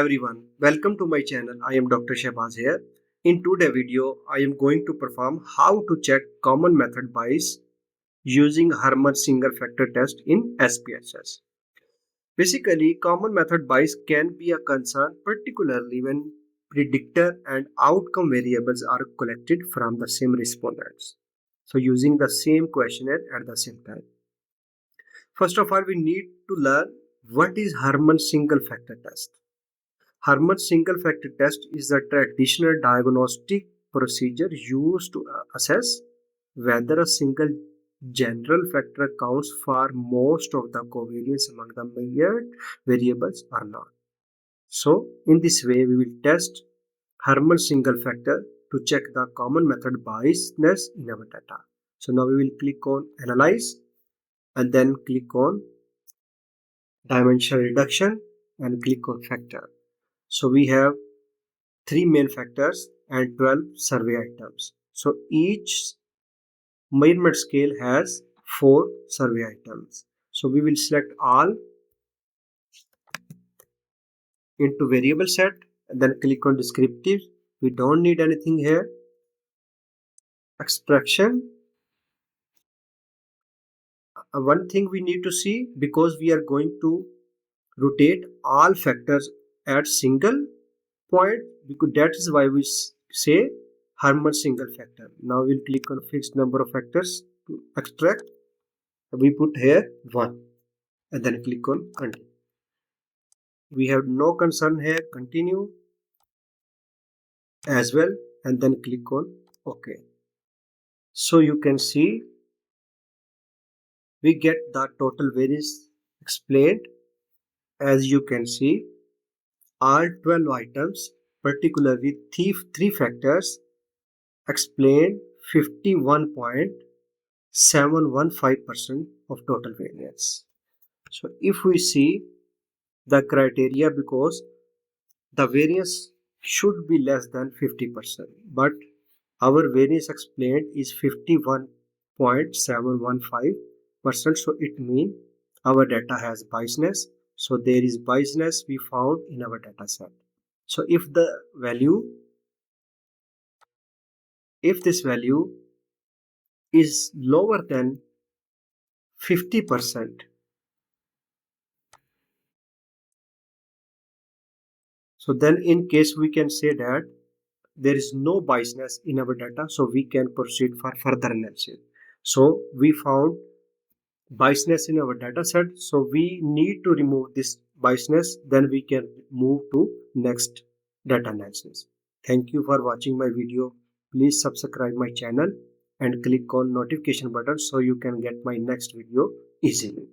everyone, welcome to my channel. I am Dr. Shahbaz here. In today's video, I am going to perform how to check common method bias using Harman single factor test in SPSS. Basically, common method bias can be a concern, particularly when predictor and outcome variables are collected from the same respondents. So using the same questionnaire at the same time. First of all, we need to learn what is Harman single factor test. Harman single factor test is a traditional diagnostic procedure used to assess whether a single general factor accounts for most of the covariance among the measured variables or not. So, in this way, we will test Harman single factor to check the common method biasness in our data. So, now we will click on Analyze and then click on Dimensional Reduction and click on Factor. So we have 3 main factors and 12 survey items. So each measurement scale has 4 survey items. So we will select all into variable set and then click on descriptive. We don't need anything here. Extraction. One thing we need to see, because we are going to rotate all factors at single point, because that is why we say Harman single factor. Now we'll click on fixed number of factors to extract. We put here 1 and then click on continue. We have no concern here, continue as well and then click on OK. So you can see we get the total variance explained. As you can see, all 12 items, particularly 3 factors, explained 51.715% of total variance. So if we see the criteria, because the variance should be less than 50%, but our variance explained is 51.715%, so it means our data has biasness. So there is biasness we found in our data set. So if this value is lower than 50%, so then in case we can say that there is no biasness in our data, so we can proceed for further analysis. So we found biasness in our data set, so we need to remove this biasness, then we can move to next data analysis. Thank you for watching my video. Please subscribe my channel and click on notification button so you can get my next video easily.